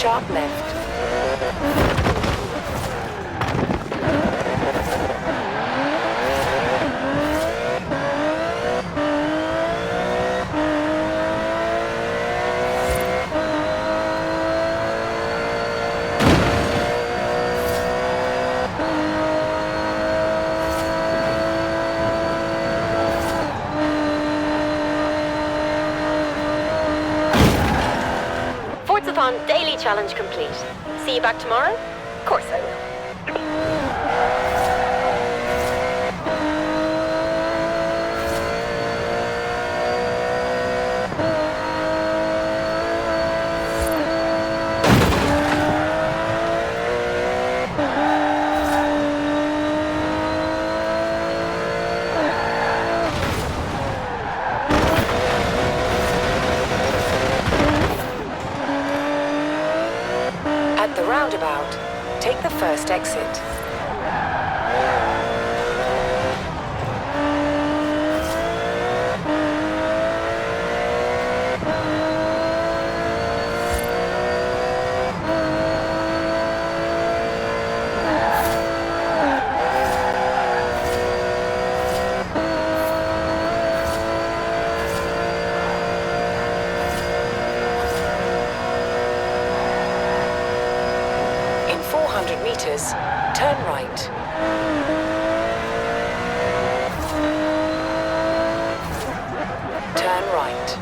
Sharp left. Forzathon daily challenge complete. See you back tomorrow? Of course I will. At the roundabout, take the first exit. In 400 meters, turn right. Turn right.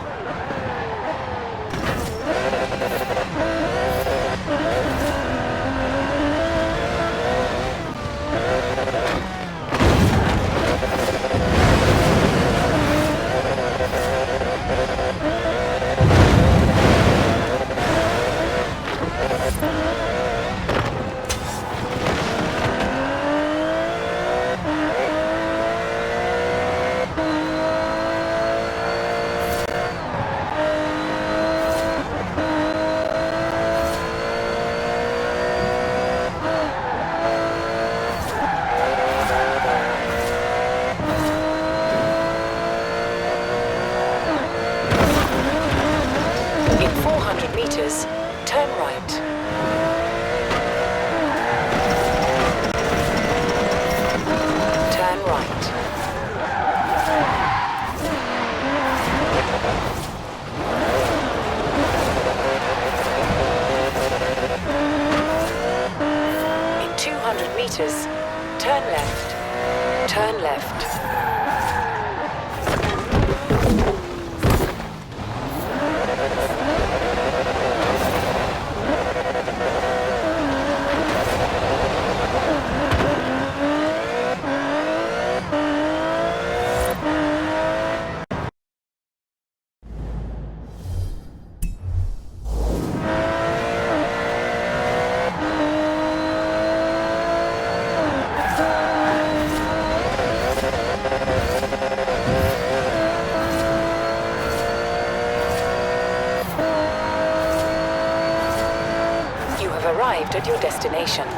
In 400 meters, turn right. Turn right. In 200 meters, turn left. Turn left. You have arrived at your destination.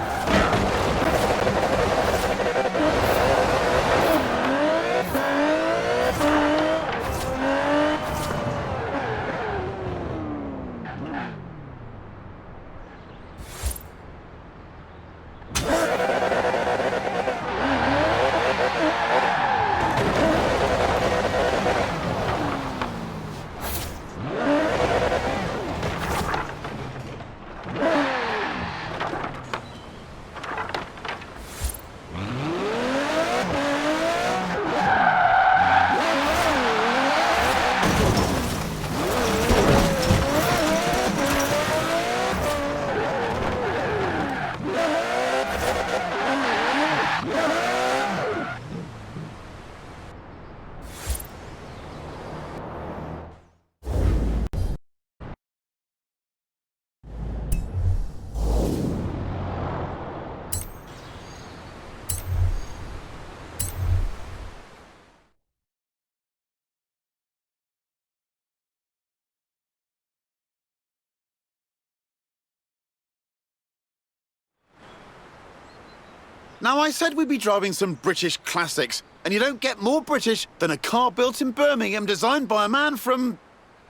Now, I said we'd be driving some British classics, and you don't get more British than a car built in Birmingham designed by a man from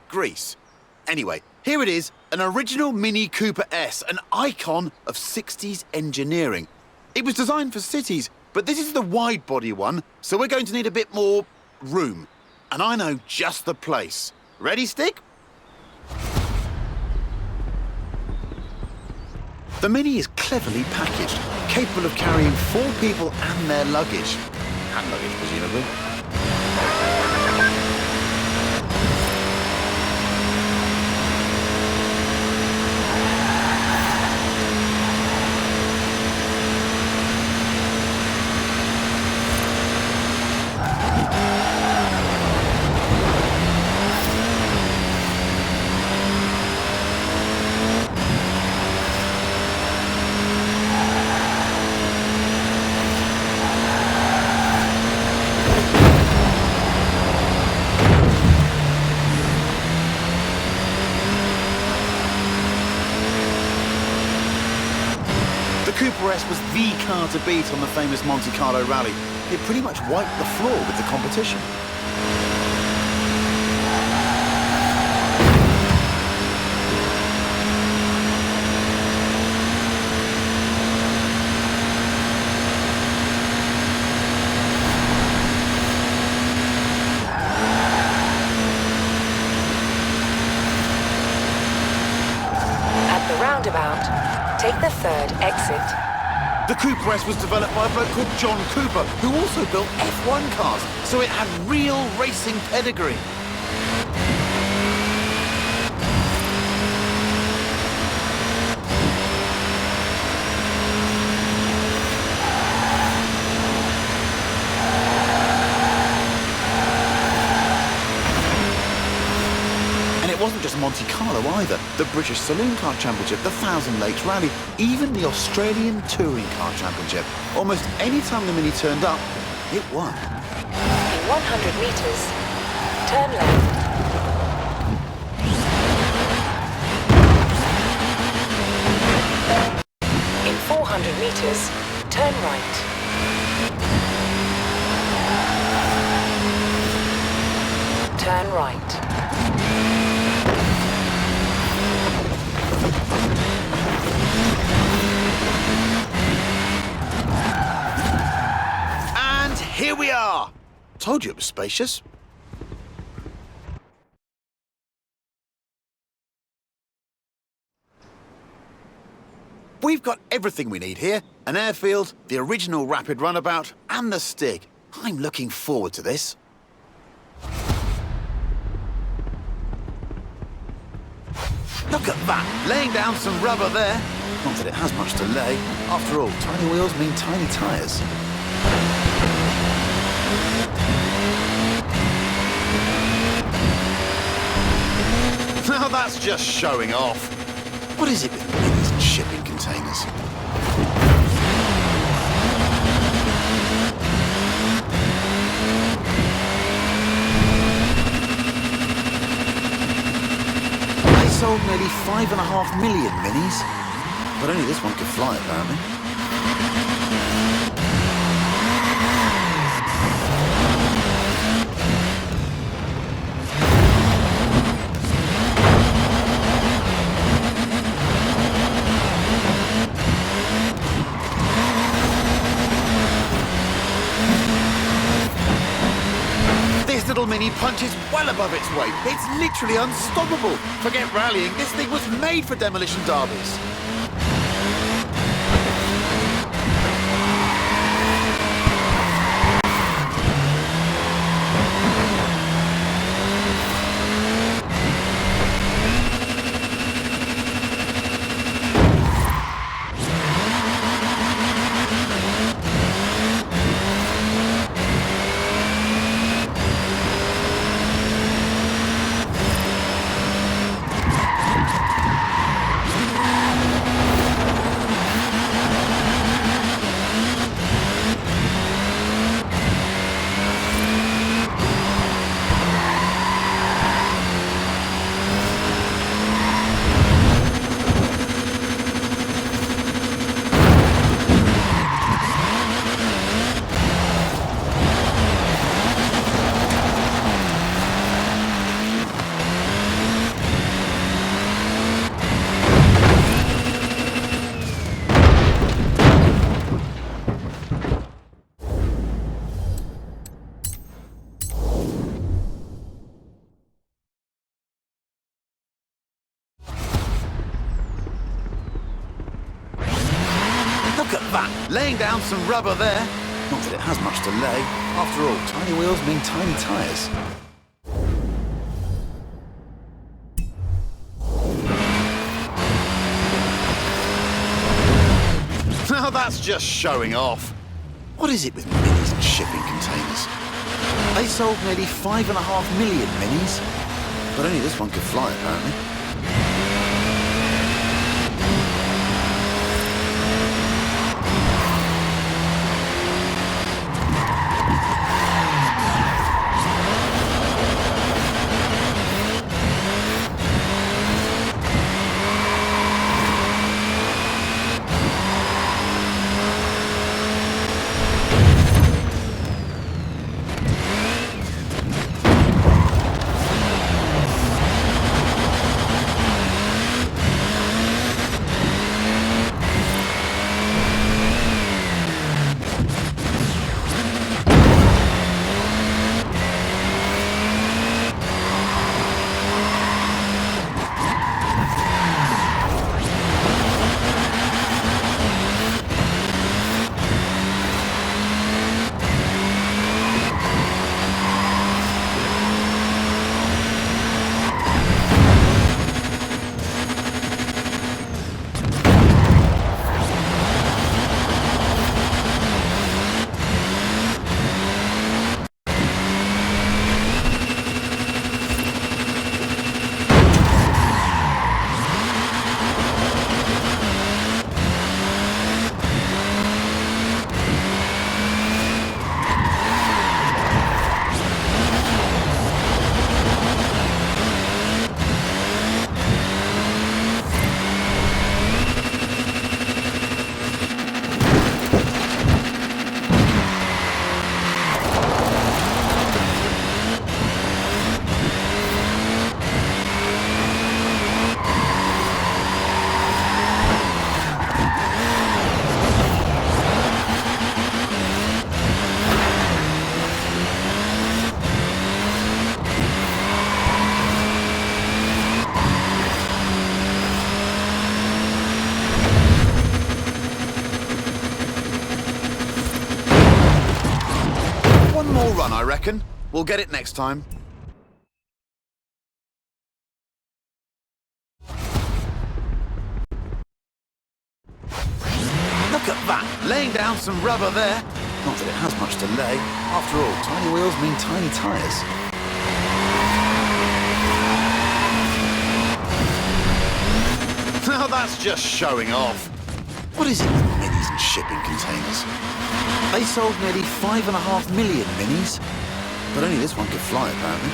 Greece. Anyway, here it is, an original Mini Cooper S, an icon of 60s engineering. It was designed for cities, but this is the wide-body one, so we're going to need a bit more room. And I know just the place. Ready, Stig? The Mini is cleverly packaged, capable of carrying 4 people and their luggage. Hand luggage, presumably. The Cooper S was the car to beat on the famous Monte Carlo rally. It pretty much wiped the floor with the competition. At the roundabout, take the 3rd exit. The Cooper S was developed by a bloke called John Cooper, who also built F1 cars, so it had real racing pedigree. And it wasn't just Monte Carlo either. The British Saloon Car Championship, the Thousand Lakes Rally, even the Australian Touring Car Championship. Almost any time the Mini turned up, it won. In 100 meters, turn left. In 400 meters, turn right. Turn right. And here we are. Told you it was spacious. We've got everything we need here. An airfield, the original rapid runabout, and the STIG. I'm looking forward to this. Look at that, laying down some rubber there. Not that it has much to lay. After all, tiny wheels mean tiny tyres. Now that's just showing off. What is it with minis and shipping containers? They sold nearly 5.5 million minis, but only this one could fly, apparently. This little Mini punches well above its weight. It's literally unstoppable. Forget rallying, this thing was made for demolition derbies. that! Laying down some rubber there. Not that it has much to lay. After all, tiny wheels mean tiny tyres. Now that's just showing off. What is it with minis and shipping containers? They sold nearly 5.5 million minis, but only this one could fly, apparently. I reckon. We'll get it next time. Look at that! Laying down some rubber there. Not that it has much to lay. After all, tiny wheels mean tiny tyres. Now that's just showing off. What is it with minis and shipping containers? They sold nearly 5.5 million minis, but only this one could fly, apparently.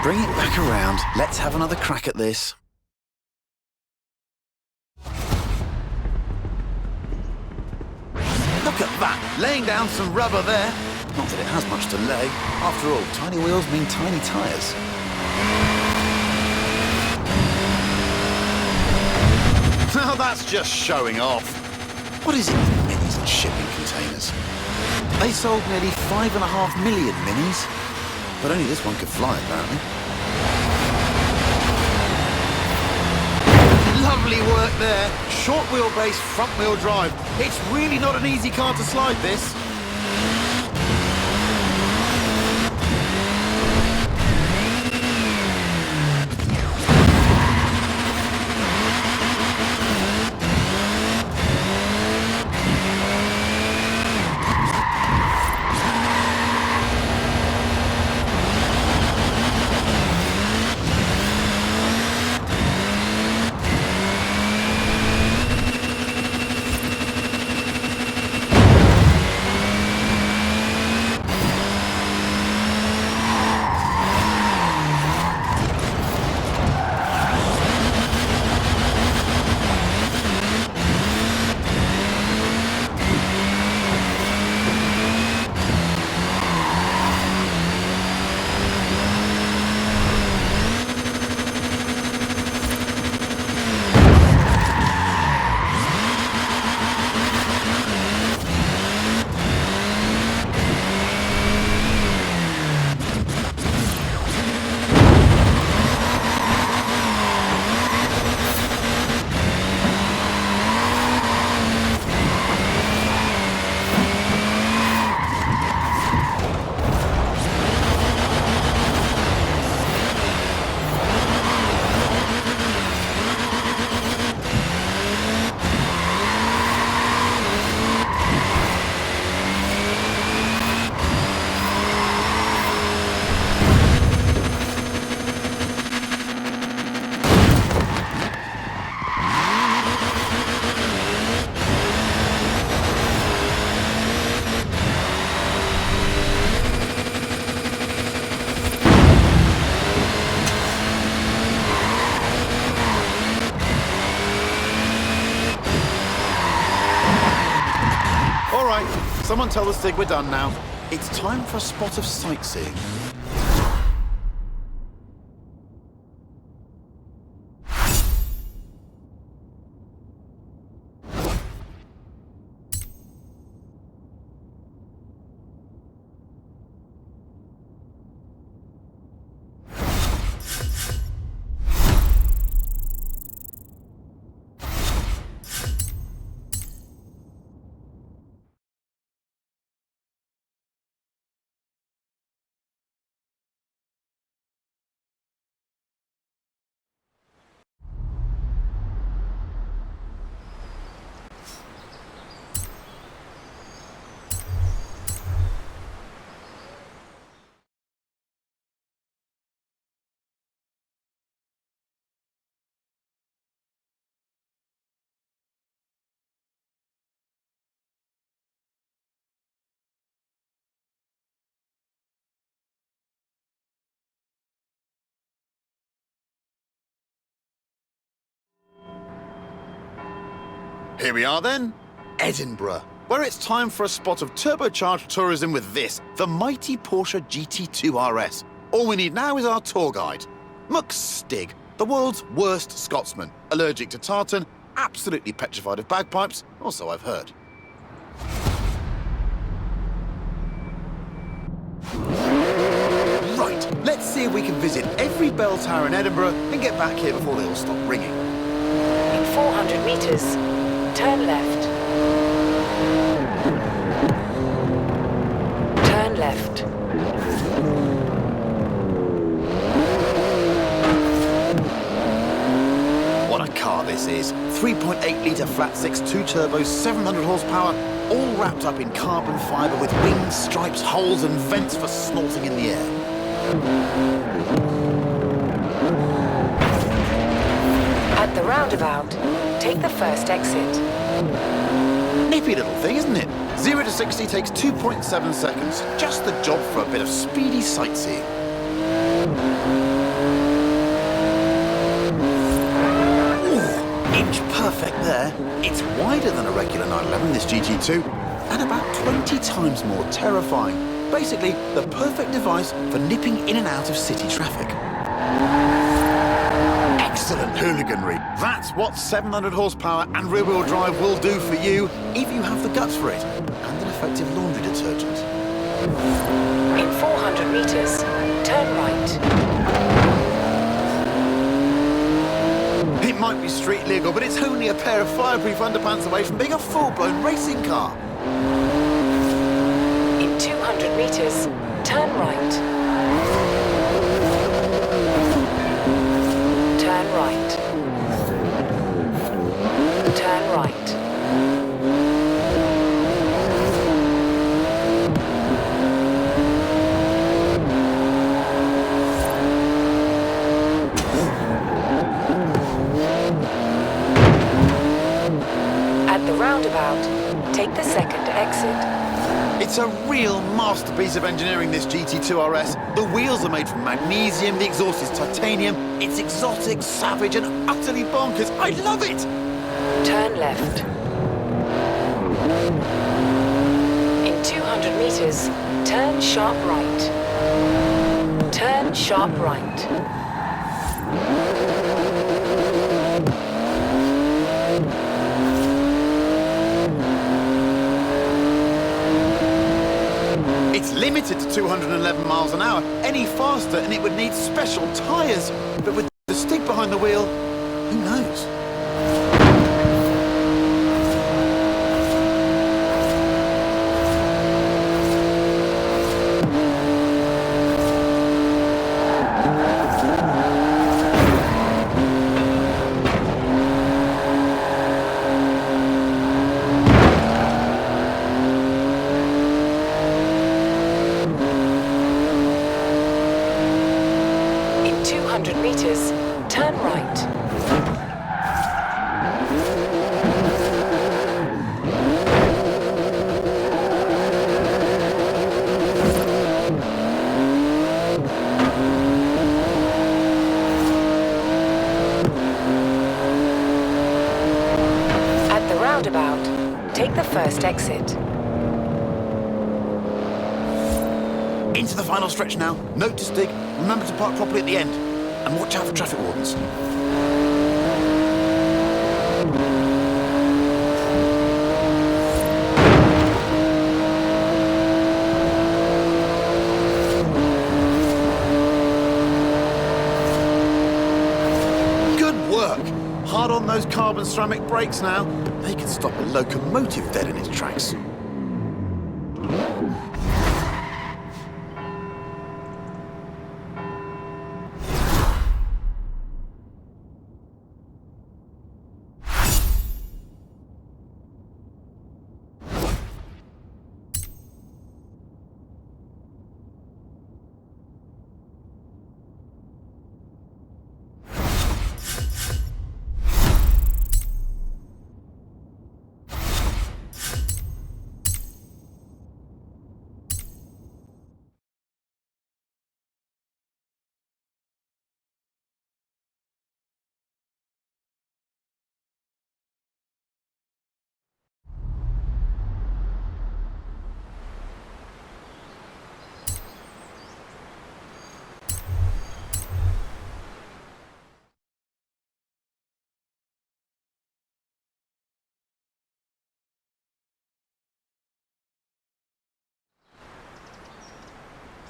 Bring it back around. Let's have another crack at this. Look at that, laying down some rubber there. Not that it has much to lay. After all, tiny wheels mean tiny tyres. Now that's just showing off. What is it with minis and shipping containers? They sold nearly 5.5 million minis, but only this one could fly, apparently. Lovely work there. Short wheelbase, front wheel drive. It's really not an easy car to slide, this. Someone tell the STIG we're done now. It's time for a spot of sightseeing. Here we are then, Edinburgh, where it's time for a spot of turbocharged tourism with this, the mighty Porsche GT2 RS. All we need now is our tour guide. STIG, the world's worst Scotsman, allergic to tartan, absolutely petrified of bagpipes, also I've heard. Right, let's see if we can visit every bell tower in Edinburgh and get back here before they all stop ringing. In 400 metres, turn left. Turn left. What a car this is. 3.8-litre flat six, 2 turbos, 700 horsepower, all wrapped up in carbon fibre with wings, stripes, holes and vents for snorting in the air. At the roundabout, take the first exit. Nippy little thing, isn't it? 0 to 60 takes 2.7 seconds. Just the job for a bit of speedy sightseeing. wider than a regular 911, this GT2, and about 20 times more terrifying. Basically, the perfect device for nipping in and out of city traffic. Excellent hooliganry. That's what 700 horsepower and rear-wheel drive will do for you if you have the guts for it, and an effective laundry detergent. In 400 meters, turn right. It might be street legal, but it's only a pair of fireproof underpants away from being a full-blown racing car. In 200 meters, turn right. Turn right. Turn right. At the roundabout, take the second exit. It's a real masterpiece of engineering, this GT2 RS. The wheels are made from magnesium, the exhaust is titanium. It's exotic, savage, and utterly bonkers. I love it! Turn left. In 200 meters, turn sharp right. Turn sharp right. It's limited to 211 miles an hour. Any faster and it would need special tyres. But with the STIG behind the wheel, who knows? In 200 meters, turn right. At the roundabout, take the first exit. Into the final stretch now. Note to STIG, remember to park properly at the end. And watch out for traffic wardens. Good work. Hard on those carbon ceramic brakes now. They can stop a locomotive dead in its tracks.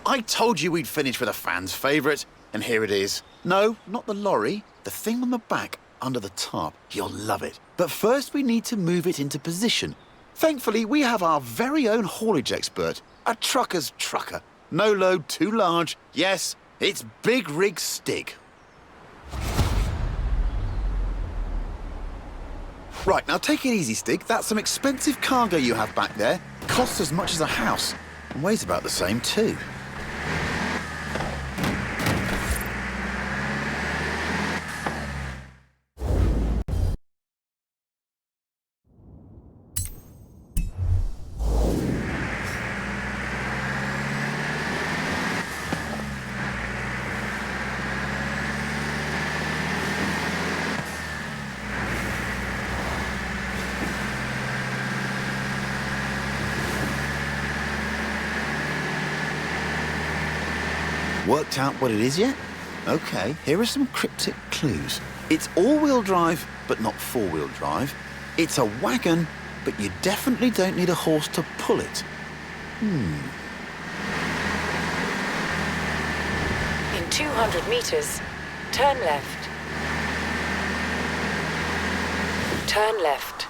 I told you we'd finish with a fan's favourite, and here it is. No, not the lorry, the thing on the back, under the tarp. You'll love it. But first we need to move it into position. Thankfully, we have our very own haulage expert, a trucker's trucker. No load too large. Yes, it's Big Rig STIG. Right, now take it easy, STIG. That's some expensive cargo you have back there. Costs as much as a house, and weighs about the same too. Worked out what it is yet? Okay, here are some cryptic clues. It's all-wheel drive, but not four-wheel drive. It's a wagon, but you definitely don't need a horse to pull it. In 200 meters, turn left. Turn left.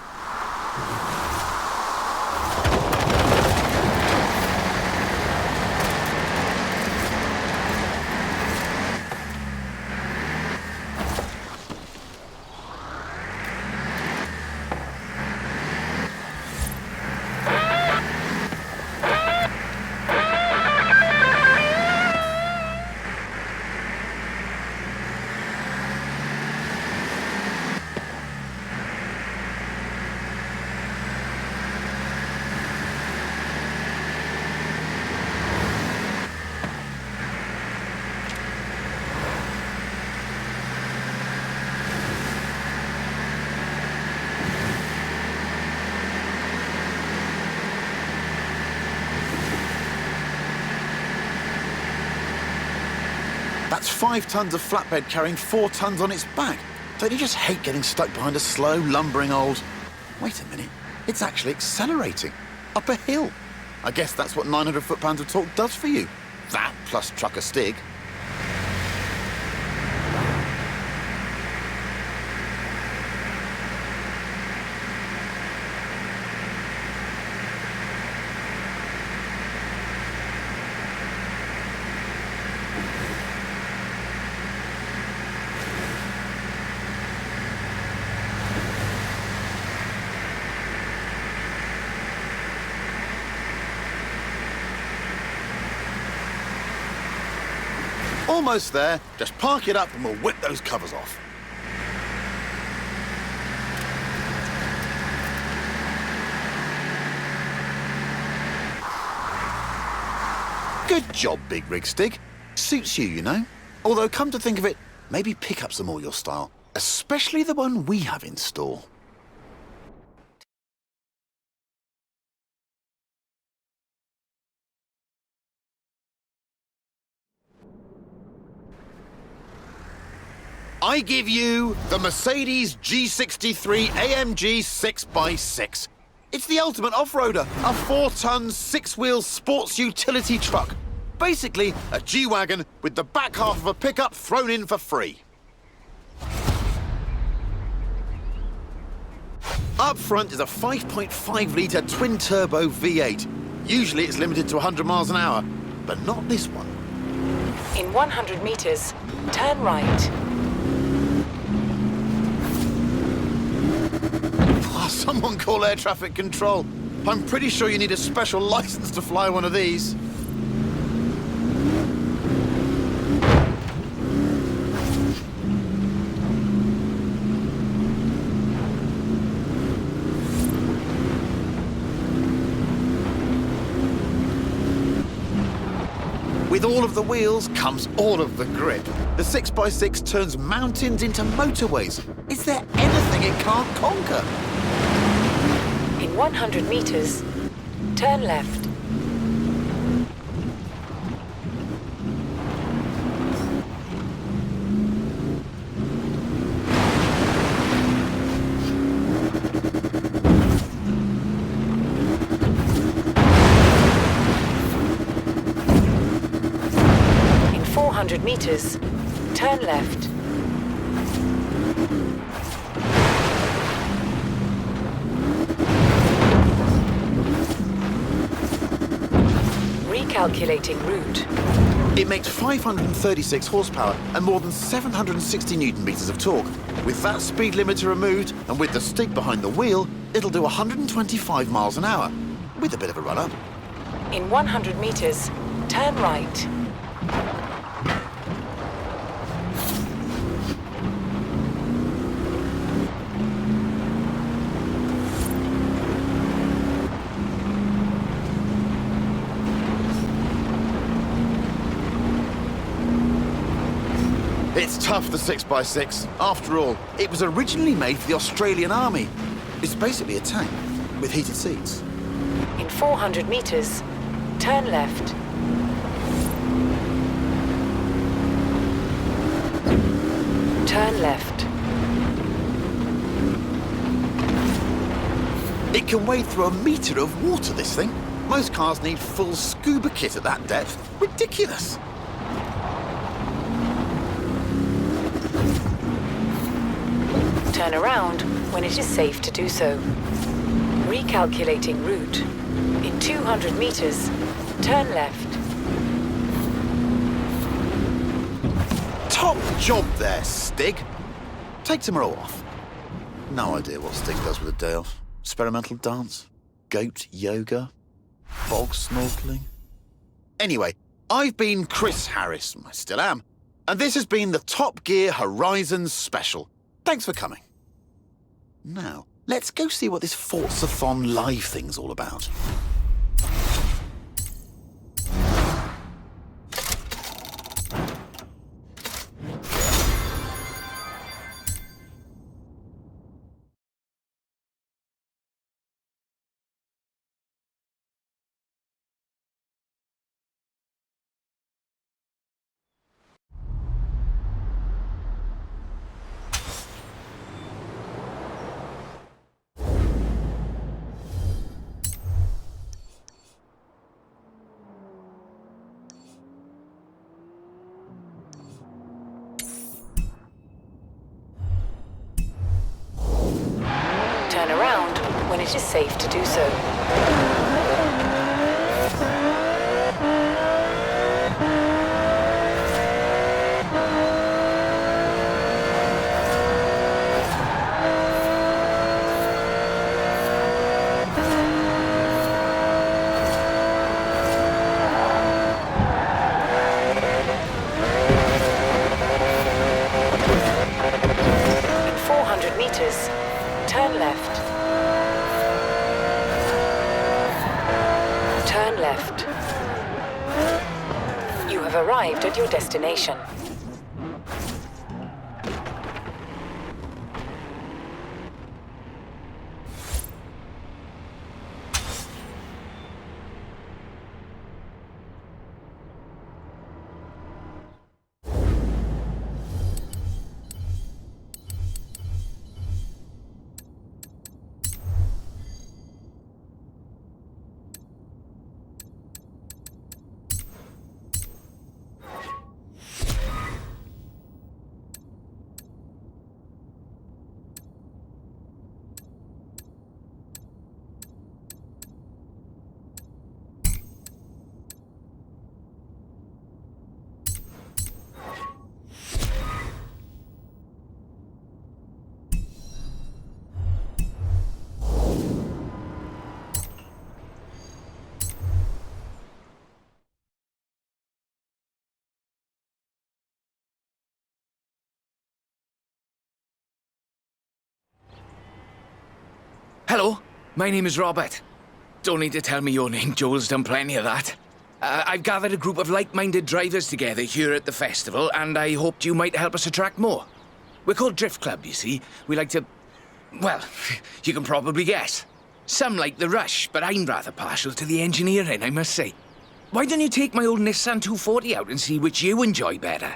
That's 5 tons of flatbed carrying 4 tons on its back. Don't you just hate getting stuck behind a slow, lumbering old... Wait a minute, it's actually accelerating. Up a hill. I guess that's what 900 foot-pounds of torque does for you. That plus trucker STIG. Almost there. Just park it up and we'll whip those covers off. Good job, Big Rig STIG. Suits you, you know. Although, come to think of it, maybe pickups are more your style. Especially the one we have in store. I give you the Mercedes G63 AMG 6x6. It's the ultimate off-roader, a 4-ton, 6-wheel sports utility truck. Basically, a G-Wagon with the back half of a pickup thrown in for free. Up front is a 5.5-litre twin-turbo V8. Usually it's limited to 100 miles an hour, but not this one. In 100 meters, turn right. Someone call air traffic control. I'm pretty sure you need a special license to fly one of these. With all of the wheels comes all of the grip. The 6x6 turns mountains into motorways. Is there anything it can't conquer? In 100 meters, turn left. In 400 meters, turn left. Calculating route. It makes 536 horsepower and more than 760 newton meters of torque. With that speed limiter removed and with the STIG behind the wheel, it'll do 125 miles an hour, with a bit of a run-up. In 100 meters, turn right. It's tough, the 6x6. After all, it was originally made for the Australian Army. It's basically a tank with heated seats. In 400 meters, turn left. left. It can wade through a metre of water, this thing. Most cars need full scuba kit at that depth. Ridiculous. Turn around when it is safe to do so. Recalculating route. In 200 meters, turn left. Top job there, Stig. Take tomorrow off. No idea what Stig does with a day off. Experimental dance, goat yoga, bog snorkeling. Anyway, I've been Chris Harris, I still am, and this has been the Top Gear Horizons special. Thanks for coming. Now, let's go see what this Forza-thon live thing's all about. Turn around when it is safe to do so. In 400 meters, turn left. Turn left. You have arrived at your destination. Hello, my name is Robert. Don't need to tell me your name, Joel's done plenty of that. I've gathered a group of like-minded drivers together here at the festival, and I hoped you might help us attract more. We're called Drift Club, you see. We like to... well, you can probably guess. Some like the rush, but I'm rather partial to the engineering, I must say. Why don't you take my old Nissan 240 out and see which you enjoy better?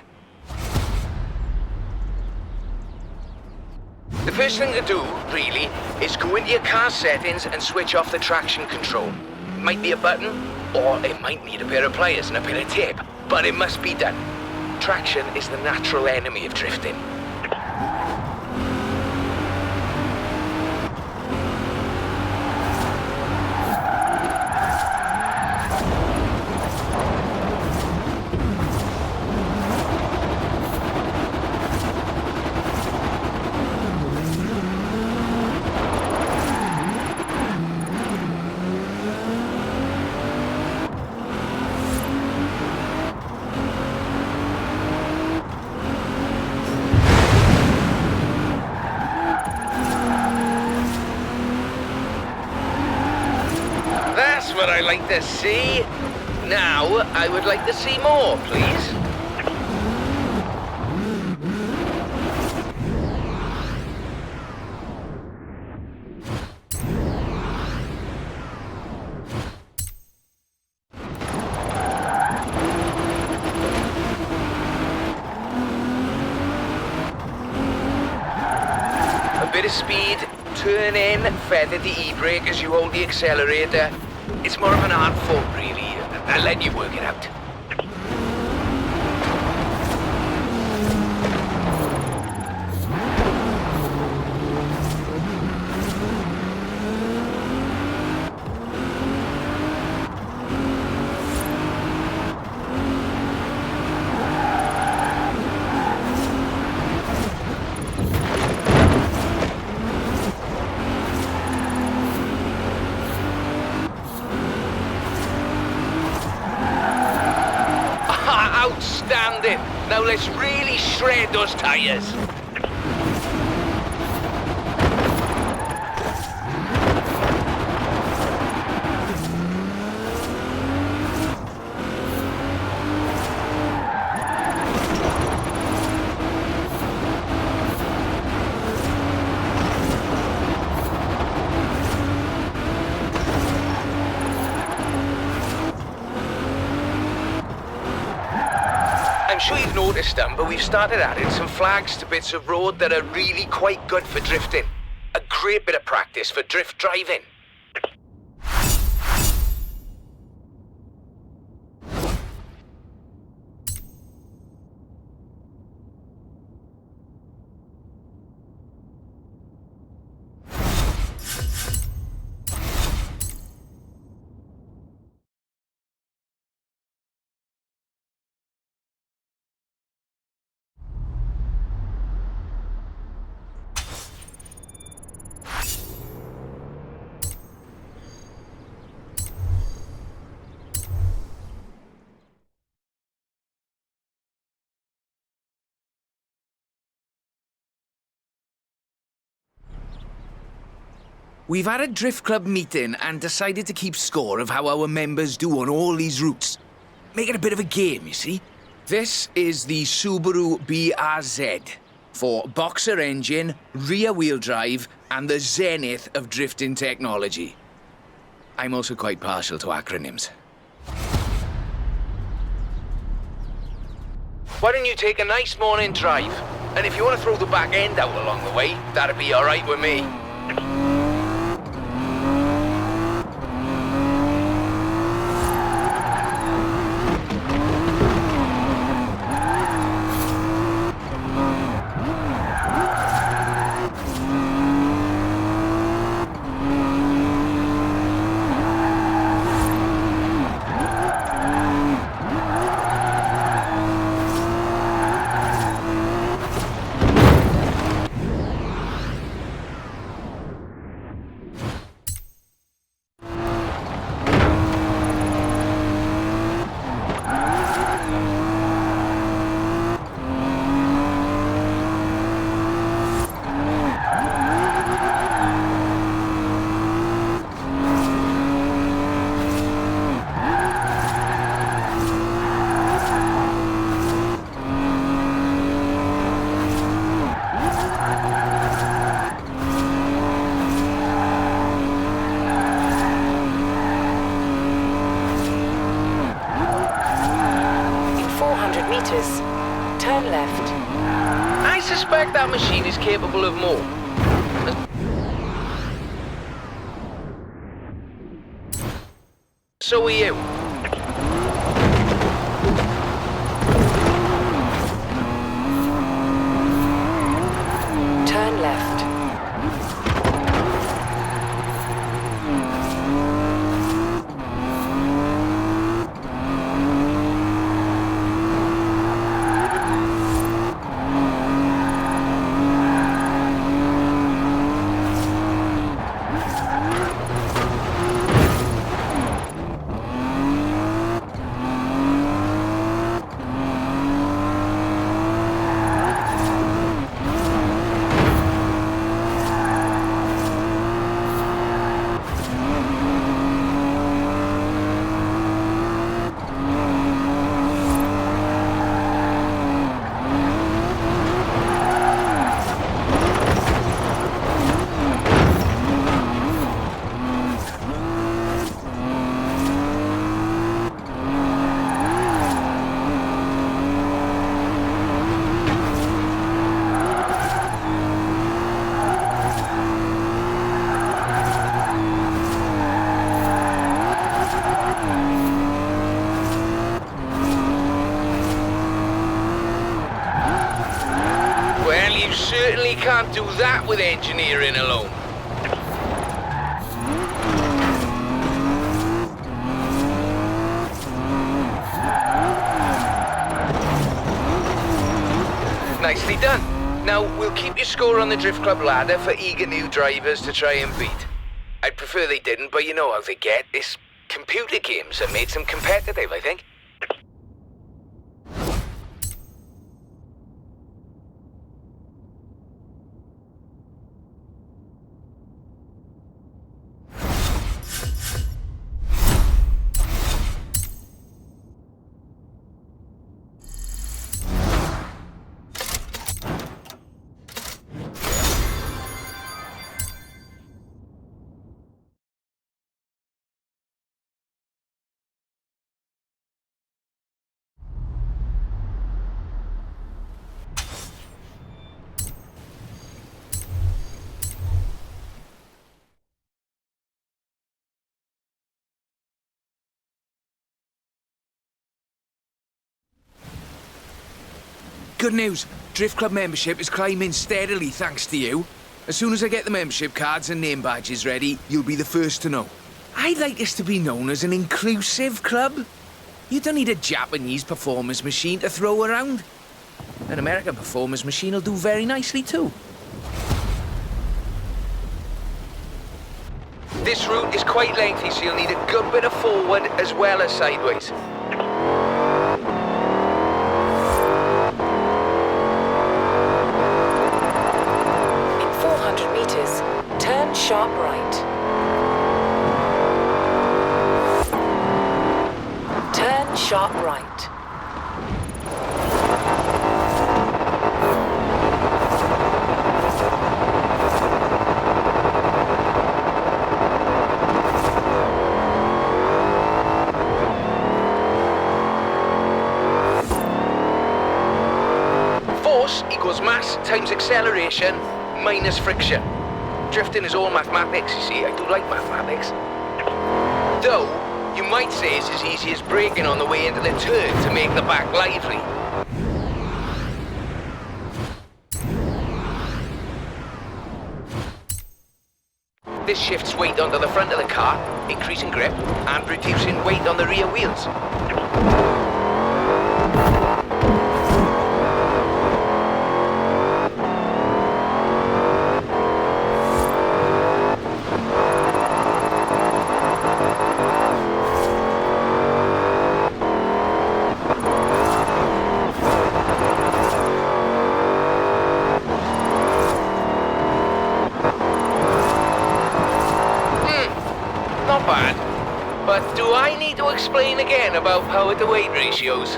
The first thing to do, really, is go into your car settings and switch off the traction control. It might be a button, or it might need a pair of pliers and a bit of tape, but it must be done. Traction is the natural enemy of drifting. That's what I like to see. Now, I would like to see more, please. Bit of speed, turn in, feather the e-brake as you hold the accelerator. It's more of an art form, really. I'll let you work it out. Outstanding! Now let's really shred those tires. I'm sure you've noticed them, but we've started adding some flags to bits of road that are really quite good for drifting. A great bit of practice for drift driving. We've had a drift club meeting and decided to keep score of how our members do on all these routes. Make it a bit of a game, you see. This is the Subaru BRZ for boxer engine, rear wheel drive, and the zenith of drifting technology. I'm also quite partial to acronyms. Why don't you take a nice morning drive? And if you want to throw the back end out along the way, that'd be all right with me. Turn left. I suspect that machine is capable of more. So are you. Turn left. you certainly can't do that with engineering alone. Nicely done. Now, we'll keep your score on the Drift Club ladder for eager new drivers to try and beat. I'd prefer they didn't, but you know how they get. It's computer games that made them competitive, I think. Good news. Drift Club membership is climbing steadily thanks to you. As soon as I get the membership cards and name badges ready, you'll be the first to know. I'd like us to be known as an inclusive club. You don't need a Japanese performance machine to throw around. An American performance machine will do very nicely too. This route is quite lengthy, so you'll need a good bit of forward as well as sideways. Turn sharp right. Turn sharp right. Force equals mass times acceleration minus friction. Drifting is all mathematics, you see. I do like mathematics. Though, you might say it's as easy as braking on the way into the turn to make the back lively. This shifts weight onto the front of the car, increasing grip and reducing weight on the rear wheels. But do I need to explain again about power to weight ratios?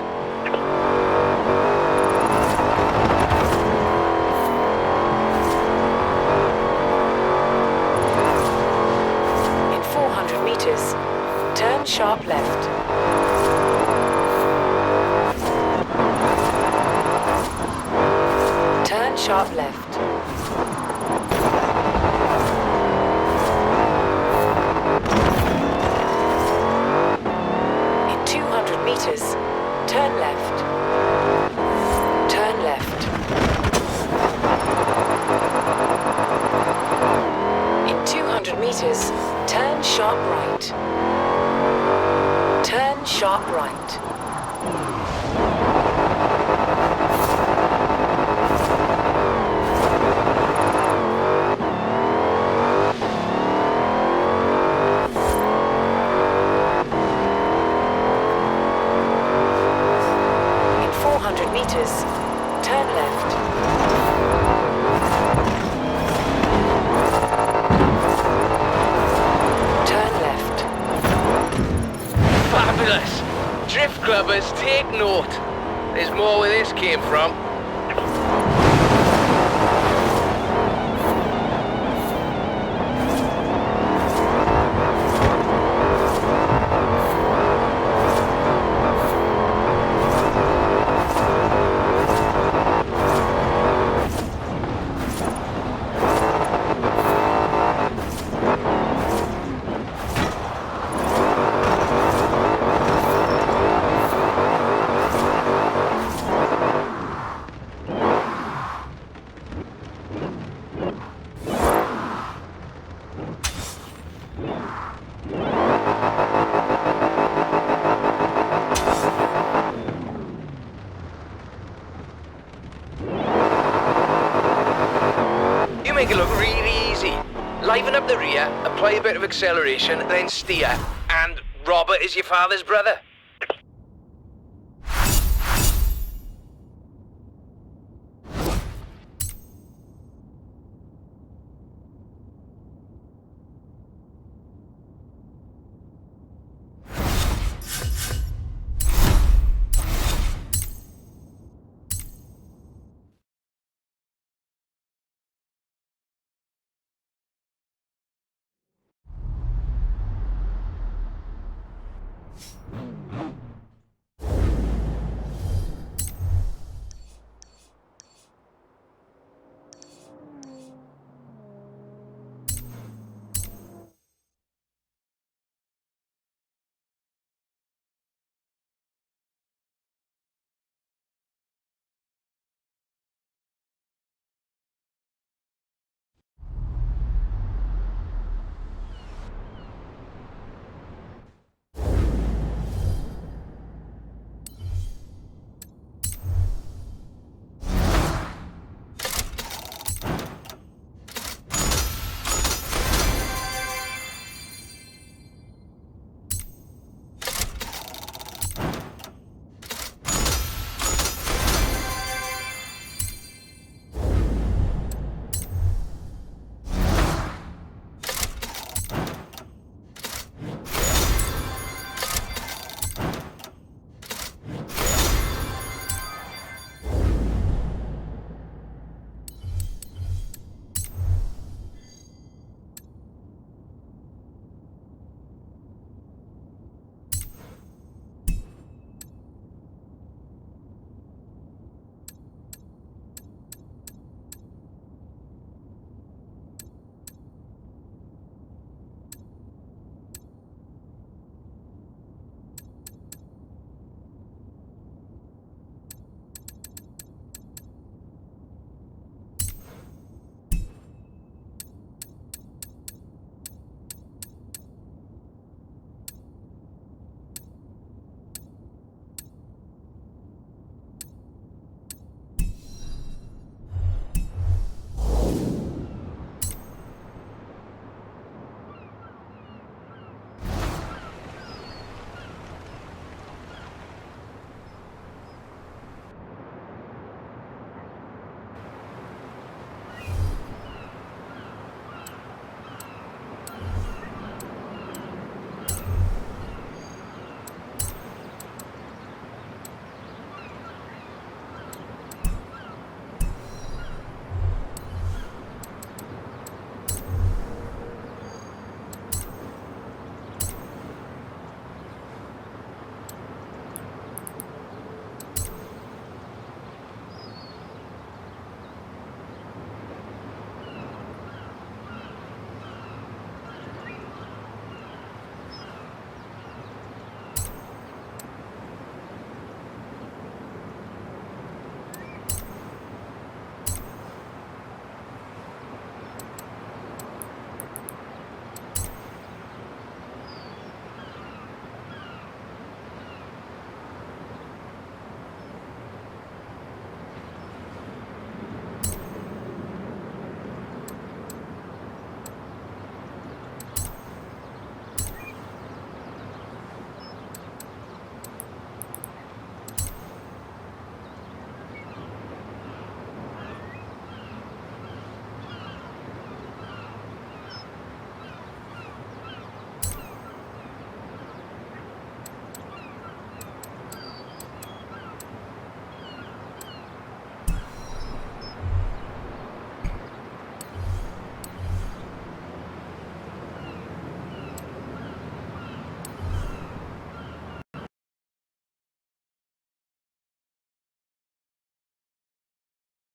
In 400 meters, turn sharp left. Turn sharp left. Meters, turn left. Turn left. In 200 meters, turn sharp right. Turn sharp right. Meters, turn left. Turn left. Fabulous! Drift clubbers, take note. There's more where this came from. make it look really easy. Liven up the rear, apply a bit of acceleration, then steer. And Robert is your father's brother.